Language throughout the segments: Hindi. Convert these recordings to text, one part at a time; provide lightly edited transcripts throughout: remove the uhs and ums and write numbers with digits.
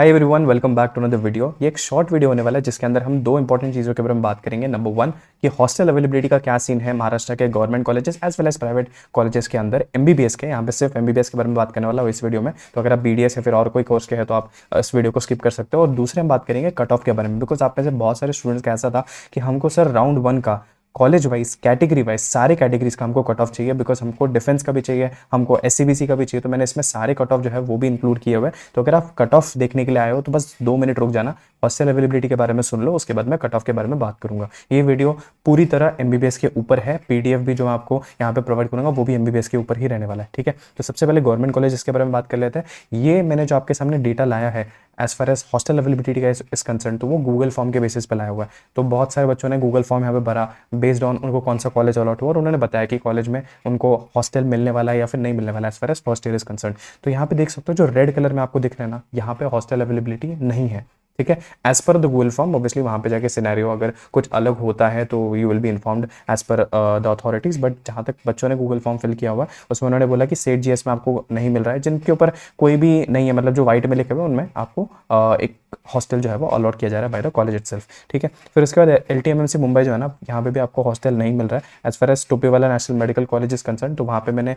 Hi everyone, welcome back to another video. ये एक शॉर्ट वीडियो होने वाला है जिसके अंदर हम दो इंपॉर्टेंट चीज़ों के बारे में बात करेंगे। नंबर वन, कि हॉस्टल अवेलेबिलिटी का क्या सीन है महाराष्ट्र के government colleges as well as private colleges के अंदर। एमबीबीएस के, यहाँ पे सिर्फ एमबीबीएस के बारे में बात करने वाला हूँ इस वीडियो में। तो अगर आप बीडीएस या फिर और कोई कोर्स के हैं तो आप इस वीडियो को स्किप कर सकते हो। और दूसरे हम बात करेंगे कट ऑफ के बारे में, बिकॉज आप में से बहुत सारे स्टूडेंट्स का ऐसा था कि हमको सर राउंड वन का कॉलेज वाइज कैटेगरी वाइज सारे कैटेगरीज का हमको कट ऑफ चाहिए, बिकॉज हमको डिफेंस का भी चाहिए, हमको एससीबीसी का भी चाहिए। तो मैंने इसमें सारे कट ऑफ जो है वो भी इंक्लूड किए हुए हैं। तो अगर आप कट ऑफ देखने के लिए आए हो तो बस 2 मिनट रुक जाना, हॉस्टल अवेलेबिलिटी के बारे में सुन लो, उसके बाद मैं कट ऑफ के बारे में बात करूंगा। ये वीडियो पूरी तरह एमबीबीएस के ऊपर है। पीडीएफ भी जो मैं आपको यहाँ पे प्रोवाइड करूंगा वो भी एमबीबीएस के ऊपर ही रहने वाला है, ठीक है। तो सबसे पहले गवर्नमेंट कॉलेज इसके बारे में बात कर लेते हैं। ये मैंने जो आपके सामने डेटा लाया है as far as hostel availability का इस कंसर्न, तो वो गूगल फॉर्म के बेसिस पे लाया हुआ है। तो बहुत सारे बच्चों ने गूगल फॉर्म यहाँ पे भरा बेस्ड ऑन उनको कौन सा कॉलेज अलॉट हुआ, और उन्होंने बताया कि कॉलेज में उनको हॉस्टल मिलने वाला है या फिर नहीं मिलने वाला है as far as first year is concern. तो यहाँ पे देख सकते हो जो रेड कलर में आपको दिख रहा है ना, यहाँ पे हॉस्टल अवेलेबिलिटी नहीं है, ठीक है। As per the Google form, obviously वहाँ पे जाके सिनेरियो अगर कुछ अलग होता है तो you will be informed as per the authorities. But जहाँ तक बच्चों ने गूगल फॉर्म फिल किया हुआ है उसमें उन्होंने बोला कि सेट जीएस में आपको नहीं मिल रहा है, जिनके ऊपर कोई भी नहीं है, मतलब जो व्हाइट में लिखे हुए उनमें आपको एक हॉस्टल जो है वो अलॉट किया जा रहा है बाय द कॉलेज इटसेल्फ, ठीक है। फिर उसके बाद एलटीएमएमसी मुंबई जो है ना, यहाँ पे भी आपको हॉस्टल नहीं मिल रहा है as far as Topiwala national medical college is concern. तो वहाँ पे मैंने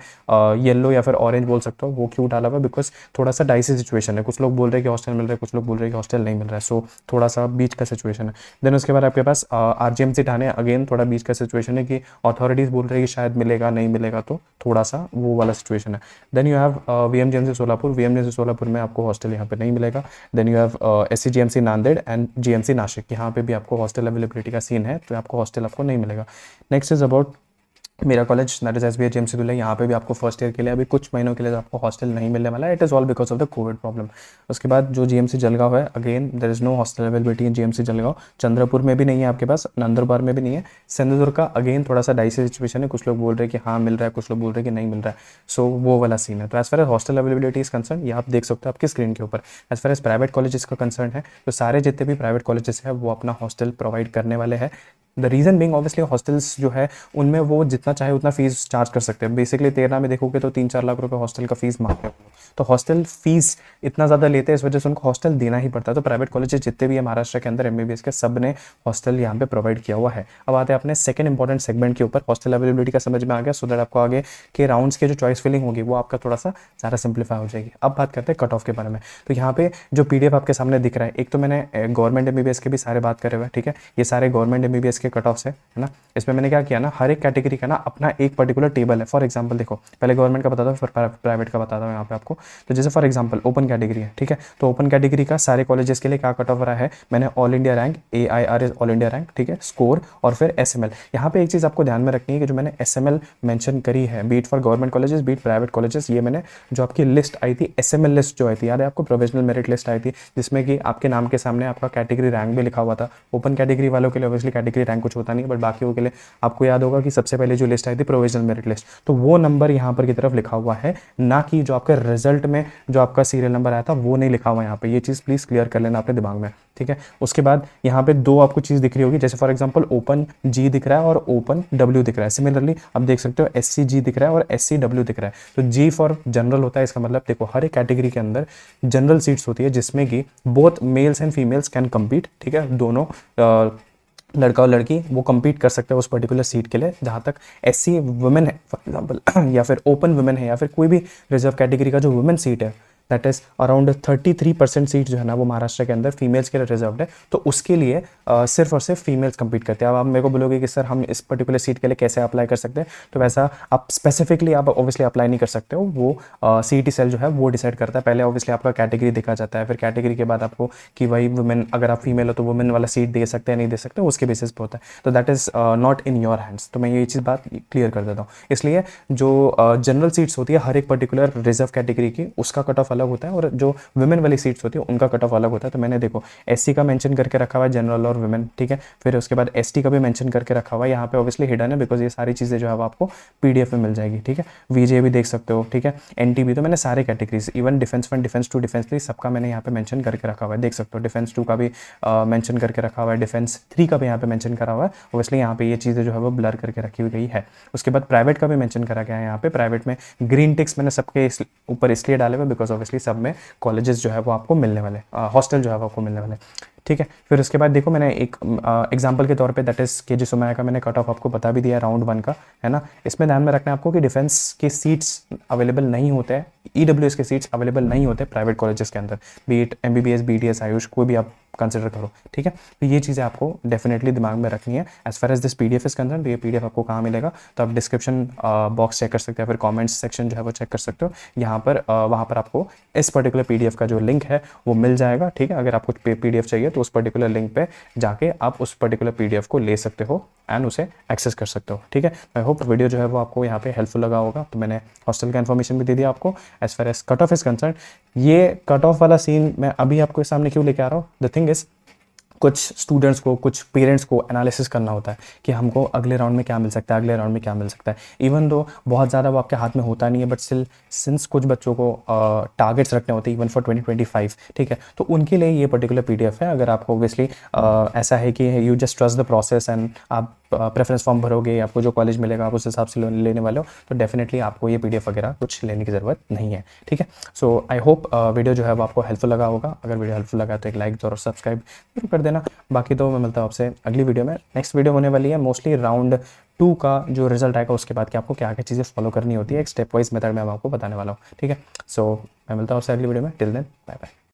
येलो या फिर ऑरेंज बोल सकता हूँ, वो क्यों डाला हुआ, बिकॉज थोड़ा सा डाइसी सिचुएशन है। कुछ लोग बोल रहे हैं कि हॉस्टल मिल रहा है, कुछ लोग बोल रहे हैं कि हॉस्टल नहीं मिल रहा है, सो थोड़ा सा बीच का सिचुएशन है। देन उसके बाद आपके पास आरजीएमसी ठाणे, अगेन थोड़ा बीच का सिचुएशन है कि अथॉरिटीज बोल रहे हैं कि शायद मिलेगा नहीं मिलेगा, तो थोड़ा सा वो वाला सिचुएशन है। Then you have VMGMC Solapur. VMGMC Solapur में आपको हॉस्टल यहाँ पे नहीं मिलेगा। Then you have SCGMC Nanded and GMC Nashik, यहाँ पे भी आपको हॉस्टल अवेलेबिलिटी का सीन है, तो आपको हॉस्टल आपको नहीं मिलेगा। नेक्स्ट इज अबाउट मेरा college, that is SBI JMC Dhule. यहाँ पे भी आपको फर्स्ट ईयर के लिए अभी कुछ महीनों के लिए आपको हॉस्टल नहीं मिलने वाला है। It is all because of the covid problem. उसके बाद जो जीएमसी जलगांव है, again there is no hostel availability in GMC Jalgaon. Chandrapur में भी नहीं है आपके पास, नंदुरबार में भी नहीं है। सिंधुदुर्ग का अगेन थोड़ा सा डाइसी सिचुएशन है, कुछ लोग बोल रहे हैं कि हाँ मिल रहा है, कुछ लोग बोल रहे हैं कि नहीं मिल रहा है, सो वो वाला सीन है। तो as far as hostel availability is concern, ये आप देख सकते हो आपकी स्क्रीन के ऊपर। As far as private colleges का कंसर्न है, तो सारे जितने भी प्राइवेट कॉलेजेस है वो अपना हॉस्टल प्रोवाइड करने वाले हैं। The reason Bing obviously hostels जो है उनमें वो जितना चाहे उतना फीस चार्ज कर सकते हैं। बेसिकली 13 में देखोगे तो 3-4 लाख रुपए हॉस्टल का फीस मांगते हैं, तो हॉस्टल फीस इतना ज़्यादा लेते हैं, इस वजह से उनको हॉस्टल देना ही पड़ता है। तो प्राइवेट कॉलेजेस जितने भी है महाराष्ट्र के अंदर एमबीबीएस के, सब ने हॉस्टल यहाँ पे प्रोवाइड किया हुआ है। अब आते हैं अपने सेकंड इंपॉर्टेंट सेगमेंट के ऊपर। हॉस्टल अवेलेबिलिटी का समझ में आ गया, सो दैट आपको आगे के राउंड्स के जो चॉइस फिलिंग होगी वो आपका थोड़ा सा ज़्यादा सिंप्लीफाई हो जाएगी। अब बात करते हैं कट ऑफ के बारे में। तो यहाँ पे जो पीडीएफ आपके सामने दिख रहा है, एक तो मैंने गवर्नमेंट एमबीबीएस के भी सारे बात करे हुए हैं, ठीक है। ये सारे गवर्नमेंट एमबीबीएस के कट ऑफ्स है ना। इसमें मैंने क्या किया ना, हर एक कैटेगरी का ना अपना एक पर्टिकुलर टेबल है। फॉर एग्जांपल देखो, पहले गवर्नमेंट का बताता हूँ फिर प्राइवेट का बताता हूँ यहाँ पे आपको। तो जैसे फॉर एग्जांपल ओपन कैटेगरी है, ठीक है। तो ओपन कैटेगरी का सारे कॉलेजेस के लिए क्या कट ऑफ रहा है, मैंने all India rank, AIRS all India rank, ठीक है, स्कोर और फिर SML। यहाँ पे एक चीज़ आपको ध्यान में रखनी है कि जो मैंने SML मेंशन करी है, be it for government colleges be it private colleges, ये मैंने जो आपकी लिस्ट आई थी SML लिस्ट जो आई थी, याद है आपको, प्रोविजनल मेरिट लिस्ट आई थी, जिसमें कि आपके नाम के सामने आपका कैटेगरी रैंक भी लिखा हुआ था। ओपन कैटेगरी वालों के लिए ऑब्वियसली कैटेगरी रैंक कुछ होता नहीं, बट बाकी के लिए आपको याद होगा कि सबसे पहले जो लिस्ट आई थी प्रोविजनल मेरिट लिस्ट, तो वो नंबर यहाँ पर की तरफ लिखा हुआ है, ना कि जो आपका रिजल्ट में जो आपका सीरियल नंबर आया था वो नहीं लिखा हुआ यहाँ पे। ये चीज़ प्लीज़ क्लियर कर लेना अपने दिमाग में, ठीक है। उसके बाद यहाँ पे दो आपको चीज़ दिख रही होगी, जैसे फॉर एग्जांपल ओपन जी दिख रहा है और ओपन डब्ल्यू दिख रहा है। सिमिलरली आप देख सकते हो SCG दिख रहा है और SCW दिख रहा है। तो जी फॉर जनरल होता है, इसका मतलब देखो हर एक कैटेगरी के अंदर जनरल सीट्स होती है जिसमें कि both mails and females can compete, ठीक है। दोनों लड़का और लड़की वो compete कर सकते हैं उस पर्टिकुलर सीट के लिए। जहाँ तक SC वुमेन है फॉर एग्जांपल या फिर ओपन वुमेन है या फिर कोई भी रिजर्व कैटेगरी का जो वुमेन सीट है, दैट इज अराउंड 33% सीट जो है ना वो महाराष्ट्र के अंदर फीमेल्स के लिए रिजर्व्ड है। तो उसके लिए सिर्फ और सिर्फ फीमेल्स compete करते हैं। अब आप मेरे को बोलोगे कि सर हम इस पर्टिकुलर सीट के लिए कैसे अप्लाई कर सकते हैं, तो वैसा आप स्पेसिफिकली आप ऑब्वियसली अप्लाई नहीं कर सकते हो, वो CET सेल जो है वो डिसाइड करता है। पहले ऑब्वियसली आपका कैटेगरी देखा जाता है, फिर कैटेगरी के बाद आपको कि भाई वुमेन, अगर आप फीमेल हो तो वुमेन वाला सीट दे सकते हैं नहीं दे सकते, उसके बेसिस पे होता है। तो that is not in your hands. तो मैं ये चीज़ बात क्लियर कर देता हूँ। इसलिए जो जनरल सीट्स होती है हर एक पर्टिकुलर रिजर्व कैटेगरी की, उसका कट ऑफ अलग होता है, और जो वुमेन वाली सीट्स होती है उनका कट ऑफ अलग होता है। तो मैंने देखो SC का मेंशन करके रखा हुआ है जनरल और वुमेन, ठीक है। फिर उसके बाद एसटी का भी मेंशन करके रखा हुआ है, यहाँ पे ऑब्वियसली हिडन है बिकॉज ये सारी चीज़ें जो है वो आपको पीडीएफ में मिल जाएगी, ठीक है। वीजे भी देख सकते हो, ठीक है। एनटीबी, तो मैंने सारे categories, even defence 1, defence 2, defence 3 सबका मैंने यहाँ पे मेंशन करके रखा हुआ है, देख सकते हो। डिफेंस 2 का भी मेंशन करके रखा हुआ है, डिफेंस 3 का भी यहाँ पे मेंशन करा हुआ है। ऑब्वियसली यहाँ पे ये चीज़ें जो है वो ब्लर करके रखी हुई गई है। उसके बाद प्राइवेट का भी मेंशन करा गया है यहाँ पे। प्राइवेट में ग्रीन टिक्स मैंने सबके ऊपर इसलिए डाले हुए बिकॉज ऑब्वियसली सब में कॉलेजेस जो है वो आपको मिलने वाले, हॉस्टल जो है वो आपको मिलने वाले, ठीक है। फिर उसके बाद देखो मैंने एक एग्जांपल के तौर पे दैट इज केजी सोमैया का मैंने कट ऑफ आपको बता भी दिया राउंड 1 का, है ना। इसमें ध्यान में रखना है आपको कि डिफेंस के सीट्स अवेलेबल नहीं होते हैं, ईडब्ल्यूएस के सीट्स अवेलेबल नहीं होते प्राइवेट कॉलेजेस के अंदर, B it MBBS, BDS, Ayush, कोई भी आप कंसिडर करो, ठीक है। तो ये चीज़ें आपको डेफिनेटली दिमाग में रखनी है। As far as this PDF is concern, तो ये पीडीएफ आपको कहाँ मिलेगा, तो आप डिस्क्रिप्शन बॉक्स चेक कर सकते हैं, फिर कमेंट्स सेक्शन जो है वो चेक कर सकते हो। यहाँ पर वहाँ पर आपको इस पर्टिकुलर पीडीएफ का जो लिंक है वो मिल जाएगा, ठीक है। अगर आपको पीडीएफ चाहिए तो उस पर्टिकुलर लिंक पे जाके आप उस पर्टिकुलर पीडीएफ को ले सकते हो एंड उसे एक्सेस कर सकते हो, ठीक है। आई होप वीडियो जो है वो आपको यहाँ पे हेल्पफुल लगा होगा। तो मैंने हॉस्टल का इन्फॉर्मेशन भी दे दिया आपको। As far as cut off is concern, ये कट ऑफ वाला सीन मैं अभी आपको सामने क्यों लेके आ रहा हूँ, द थिंग इज कुछ स्टूडेंट्स को, कुछ पेरेंट्स को एनालिसिस करना होता है कि हमको अगले राउंड में क्या मिल सकता है, अगले राउंड में क्या मिल सकता है। इवन दो बहुत ज़्यादा वो आपके हाथ में होता नहीं है, बट स्टिल सिंस कुछ बच्चों को टारगेट्स रखने होते हैं इवन फॉर 2025, ठीक है। तो उनके लिए ये पर्टिकुलर पीडीएफ है। अगर आपको ऑब्वियसली ऐसा है कि you just trust the process and आप प्रेफरेंस फॉर्म भरोगे, आपको जो कॉलेज मिलेगा आप उस हिसाब से लेने वाले हो, तो डेफिनेटली आपको ये पीडीएफ वगैरह कुछ लेने की ज़रूरत नहीं है, ठीक है। सो आई होप वीडियो जो है वो आपको हेल्पफुल लगा होगा। अगर वीडियो हेल्पफुल लगा तो एक लाइक और सब्सक्राइब जरूर कर देना। बाकी तो मैं मिलता हूँ आपसे अगली वीडियो में। नेक्स्ट वीडियो होने वाली है मोस्टली राउंड 2 का जो रिजल्ट आएगा उसके बाद कि आपको क्या क्या चीज़ें फॉलो करनी होती है, एक स्टेप वाइज मेथड में मैं आपको बताने वाला हूँ, ठीक है। सो मैं मिलता हूँ आपसे अगली वीडियो में। Till then bye bye.